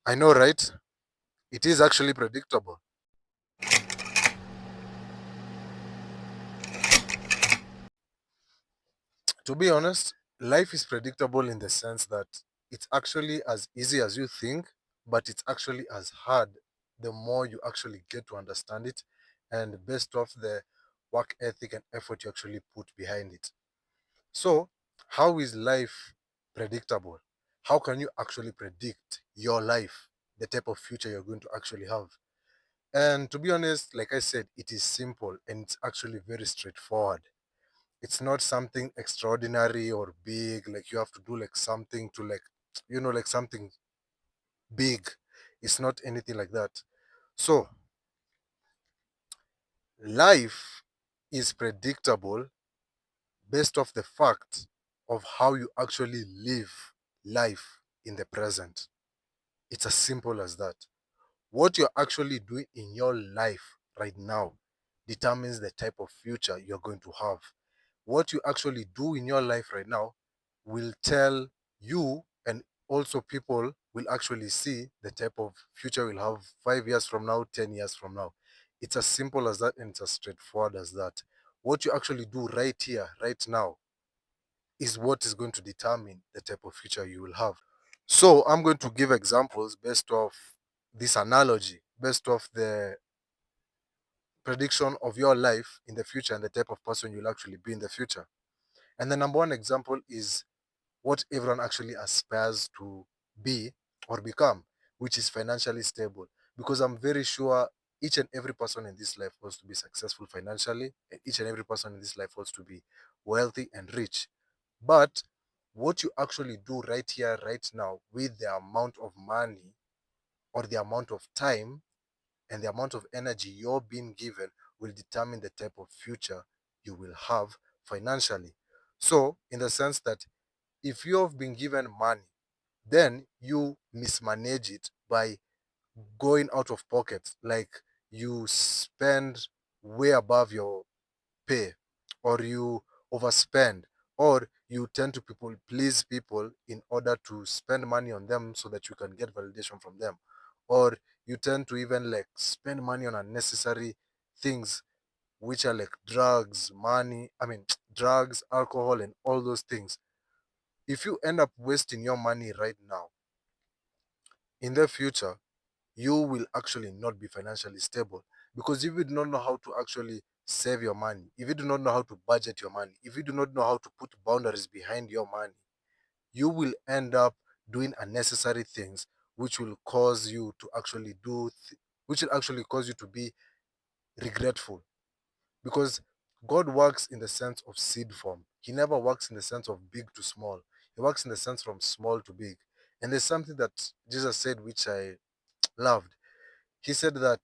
I know, right? It is actually predictable. To be honest, life is predictable in the sense that it's actually as easy as you think, but it's actually as hard the more you actually get to understand it and based off the work ethic and effort you actually put behind it. So, how is life predictable? How can you actually predict your life, the type of future you're going to actually have? And to be honest, like I said, it is simple and it's actually very straightforward. It's not something extraordinary or big, like you have to do like something to like, like something big. It's not anything like that. So, life is predictable based off the fact of how you actually live life in the present. It's as simple as that. What you're actually doing in your life right now determines the type of future you're going to have. What you actually do in your life right now will tell you, and also people will actually see the type of future we'll have 5 years from now, 10 years from now. It's as simple as that and it's as straightforward as that. What you actually do right here, right now, is what is going to determine the type of future you will have. So I'm going to give examples based off this analogy, based off the prediction of your life in the future and the type of person you'll actually be in the future. And the number one example is what everyone actually aspires to be or become, which is financially stable. Because I'm very sure each and every person in this life wants to be successful financially, and each and every person in this life wants to be wealthy and rich. But what you actually do right here, right now, with the amount of money or the amount of time and the amount of energy you're being given will determine the type of future you will have financially. So, in the sense that if you've been given money, then you mismanage it by going out of pocket, like you spend way above your pay, or you overspend, or you tend to people please people in order to spend money on them so that you can get validation from them, or you tend to even like spend money on unnecessary things which are like drugs, money, I mean drugs, alcohol, and all those things. If you end up wasting your money right now, in the future you will actually not be financially stable, because if you do not know how to actually save your money, if you do not know how to budget your money, if you do not know how to put boundaries behind your money, you will end up doing unnecessary things which will cause you to actually which will actually cause you to be regretful, because God works in the sense of seed form. He never works in the sense of big to small. He works in the sense from small to big. And there's something that Jesus said which I loved. He said that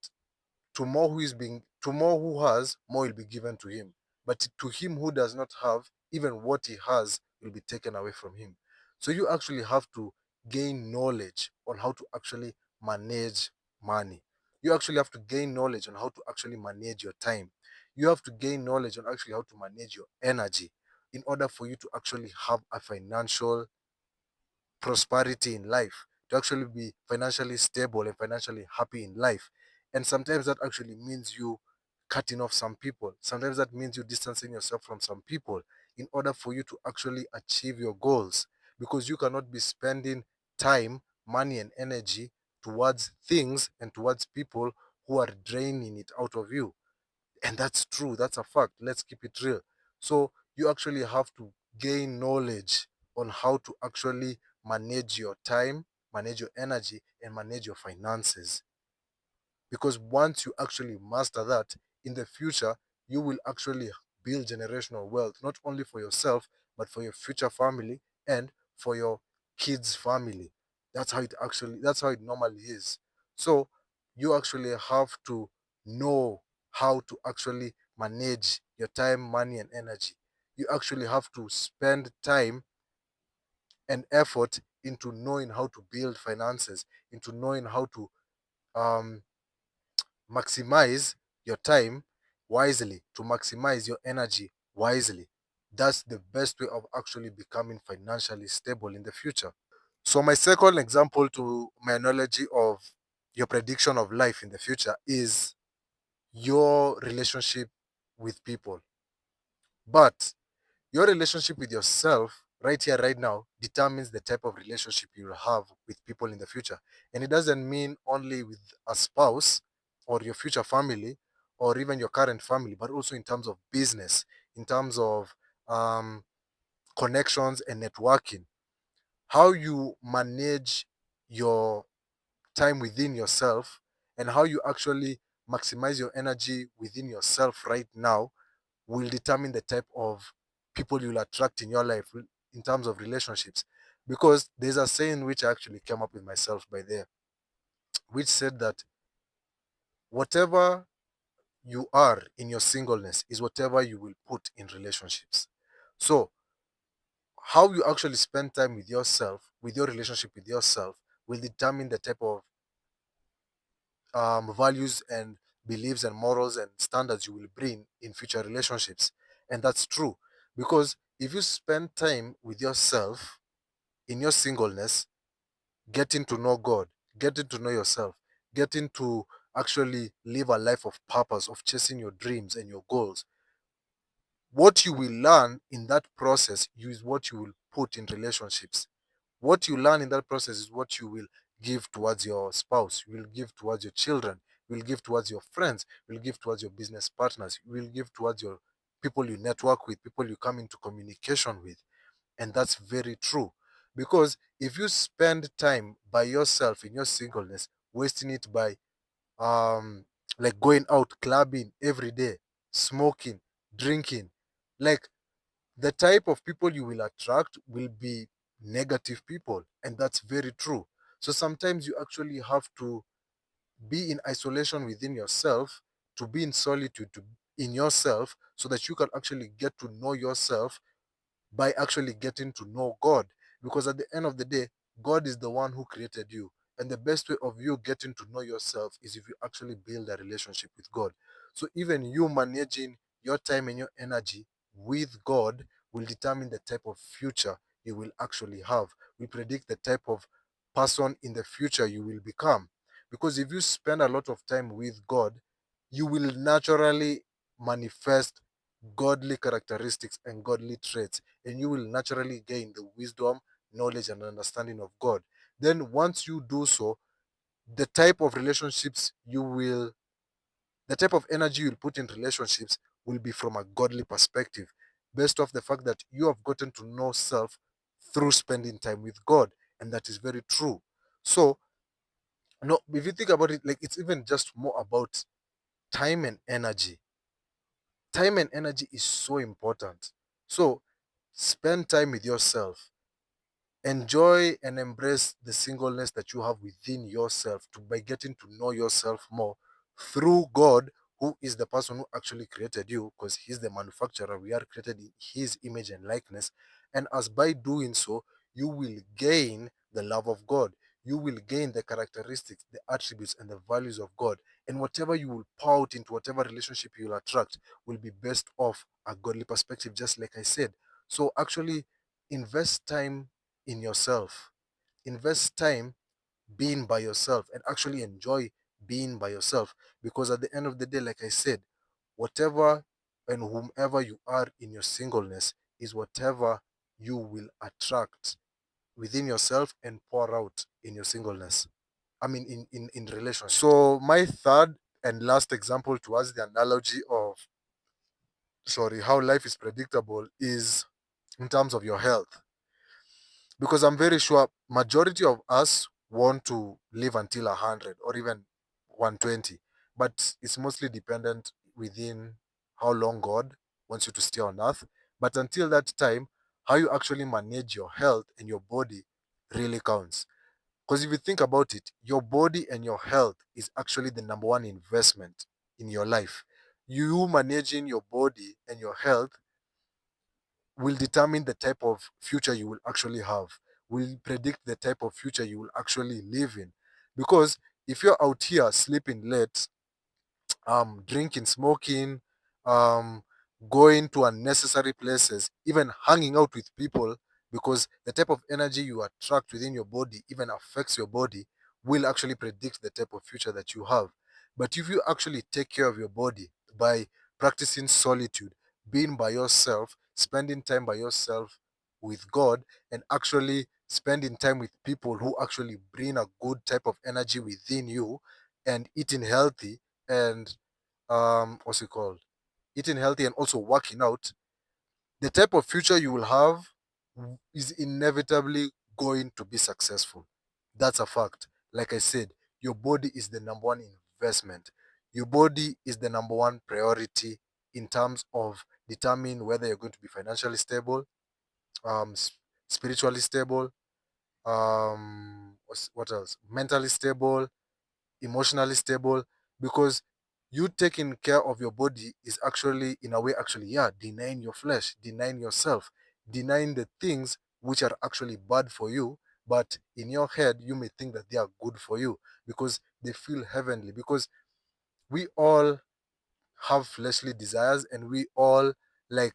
to more who has, more will be given to him. But to him who does not have, even what he has will be taken away from him. So you actually have to gain knowledge on how to actually manage money. You actually have to gain knowledge on how to actually manage your time. You have to gain knowledge on actually how to manage your energy in order for you to actually have a financial prosperity in life, to actually be financially stable and financially happy in life. And sometimes that actually means you cutting off some people. Sometimes that means you distancing yourself from some people in order for you to actually achieve your goals. Because you cannot be spending time, money, and energy towards things and towards people who are draining it out of you. And that's true, that's a fact. Let's keep it real. So you actually have to gain knowledge on how to actually manage your time, manage your energy, and manage your finances. Because once you actually master that, in the future you will actually build generational wealth, not only for yourself but for your future family and for your kids family. That's how it normally is. So you actually have to know how to actually manage your time, money, and energy. You actually have to spend time and effort into knowing how to build finances, into knowing how to um maximize your time wisely, to maximize your energy wisely. That's the best way of actually becoming financially stable in the future. So my second example to my analogy of your prediction of life in the future is your relationship with people. But your relationship with yourself right here, right now, determines the type of relationship you'll have with people in the future. And it doesn't mean only with a spouse or your future family or even your current family, but also in terms of business, in terms of um, connections and networking. How you manage your time within yourself and how you actually maximize your energy within yourself right now will determine the type of people you'll attract in your life in terms of relationships. Because there's a saying which I actually came up with myself by there, which said that whatever you are in your singleness is whatever you will put in relationships. So, how you actually spend time with yourself, with your relationship with yourself, will determine the type of values and beliefs and morals and standards you will bring in future relationships. And that's true because if you spend time with yourself in your singleness, getting to know God, getting to know yourself, getting to actually live a life of purpose, of chasing your dreams and your goals, what you will learn in that process is what you will put in relationships. What you learn in that process is what you will give towards your spouse, you will give towards your children, you will give towards your friends, you will give towards your business partners, you will give towards your people you network with, people you come into communication with. And that's very true. Because if you spend time by yourself in your singleness, wasting it by um like going out clubbing every day, smoking, drinking, like the type of people you will attract will be negative people, and that's very true. So sometimes you actually have to be in isolation within yourself, to be in solitude in yourself, so that you can actually get to know yourself by actually getting to know God. Because at the end of the day, God is the one who created you. And the best way of you getting to know yourself is if you actually build a relationship with God. So even you managing your time and your energy with God will determine the type of future you will actually have. We predict the type of person in the future you will become. Because if you spend a lot of time with God, you will naturally manifest godly characteristics and godly traits, and you will naturally gain the wisdom, knowledge, and understanding of God. Then, once you do so, the type of relationships you will, the type of energy you'll put in relationships will be from a godly perspective, based off the fact that you have gotten to know self through spending time with God, and that is very true. So, no, if you think about it, like it's even just more about time and energy. Time and energy is so important. So, spend time with yourself. Enjoy and embrace the singleness that you have within yourself to by getting to know yourself more through God, who is the person who actually created you, because He's the manufacturer. We are created in His image and likeness. And as by doing so, you will gain the love of God. You will gain the characteristics, the attributes, and the values of God. And whatever you will pour out into whatever relationship you will attract will be based off a godly perspective, just like I said. So actually invest time in yourself. Invest time being by yourself and actually enjoy being by yourself. Because at the end of the day, like I said, whatever and whomever you are in your singleness is whatever you will attract within yourself and pour out in your singleness. I mean, in relationship. So, my third and last example towards the analogy of, sorry, how life is predictable is in terms of your health, because I'm very sure majority of us want to live until 100 or even 120, but it's mostly dependent within how long God wants you to stay on earth. But until that time, how you actually manage your health and your body really counts. Because if you think about it, your body and your health is actually the number one investment in your life. You managing your body and your health will determine the type of future you will actually have, will predict the type of future you will actually live in. Because if you're out here sleeping late, drinking, smoking, um, going to unnecessary places, even hanging out with people because the type of energy you attract within your body even affects your body, will actually predict the type of future that you have. But if you actually take care of your body by practicing solitude, being by yourself, spending time by yourself with God, and actually spending time with people who actually bring a good type of energy within you, and eating healthy, and what's it called? Eating healthy and also working out, the type of future you will have is inevitably going to be successful. That's a fact. Like I said, your body is the number one investment. Your body is the number one priority in terms of determining whether you're going to be financially stable, spiritually stable, what else? Mentally stable, emotionally stable, because you taking care of your body is actually, in a way, actually, yeah, denying your flesh, denying yourself, denying the things which are actually bad for you, but in your head you may think that they are good for you because they feel heavenly. Because we all have fleshly desires, and we all, like,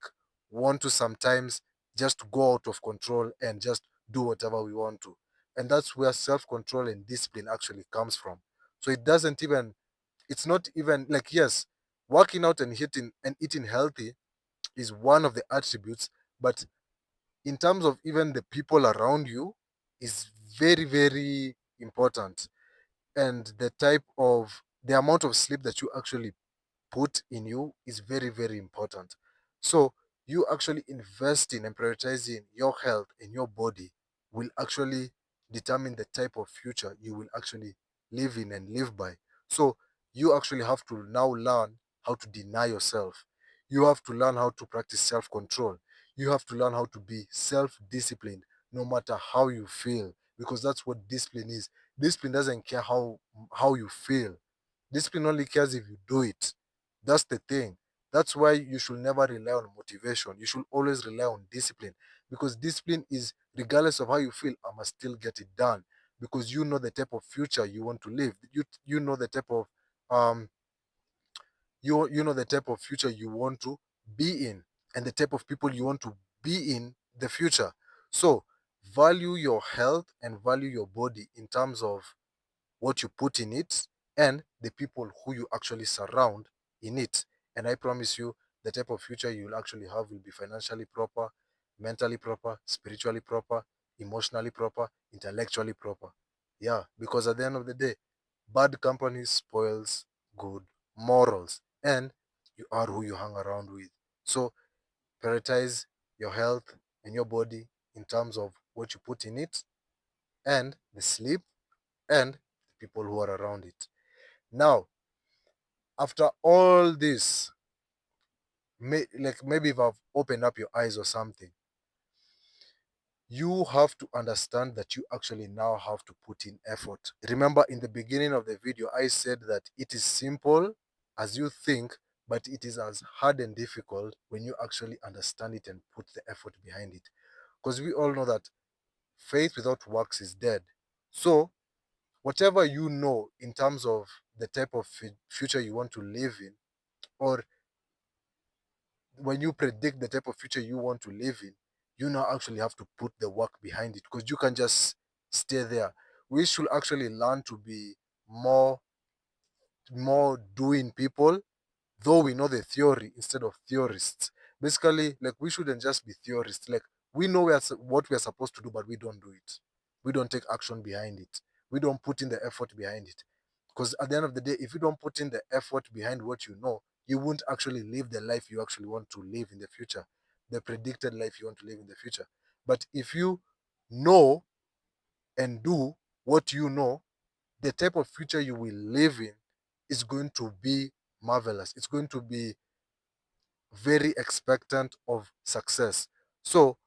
want to sometimes just go out of control and just do whatever we want to. And that's where self-control and discipline actually comes from. So it doesn't even, it's not even like, yes, working out and eating healthy is one of the attributes, but in terms of even the people around you is very, very important. And the amount of sleep that you actually put in you is very, very important. So you actually investing and prioritizing your health and your body will actually determine the type of future you will actually live in and live by. So you actually have to now learn how to deny yourself. You have to learn how to practice self-control. You have to learn how to be self-disciplined no matter how you feel, because that's what discipline is. Discipline doesn't care how you feel. Discipline only cares if you do it. That's the thing. That's why you should never rely on motivation. You should always rely on discipline, because discipline is, regardless of how you feel, I must still get it done, because you know the type of future you want to live. You know the type of um you know the type of future you want to be in, and the type of people you want to be in the future. So value your health and value your body in terms of what you put in it and the people who you actually surround in it. And I promise you, the type of future you'll actually have will be financially proper, mentally proper, spiritually proper, emotionally proper, intellectually proper. Yeah, because at the end of the day, bad company spoils good morals, and you are who you hang around with. So prioritize your health and your body in terms of what you put in it, and the sleep, and the people who are around it. Now, after all this, like maybe if I've opened up your eyes or something, you have to understand that you actually now have to put in effort. Remember, in the beginning of the video, I said that it is simple as you think, but it is as hard and difficult when you actually understand it and put the effort behind it. Because we all know that faith without works is dead. So, whatever you know in terms of the type of future you want to live in, or when you predict the type of future you want to live in, you now actually have to put the work behind it, because you can just stay there. We should actually learn to be more more doing people, though we know the theory instead of theorists. Basically, like, we shouldn't just be theorists. Like, we know what we are supposed to do, but we don't do it. We don't take action behind it. We don't put in the effort behind it. Because at the end of the day, if you don't put in the effort behind what you know, you won't actually live the life you actually want to live in the future, the predicted life you want to live in the future. But if you know and do what you know, the type of future you will live in is going to be marvelous. It's going to be very expectant of success. So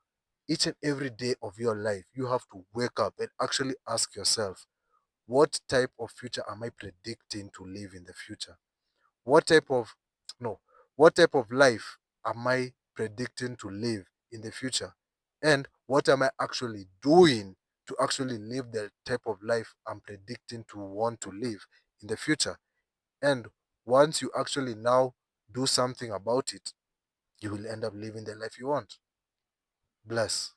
each and every day of your life, you have to wake up and actually ask yourself, what type of future am I predicting to live in the future? What type of, no, what type of life am I predicting to live in the future? And what am I actually doing to actually live the type of life I'm predicting to want to live in the future? And once you actually now do something about it, you will end up living the life you want. Bless.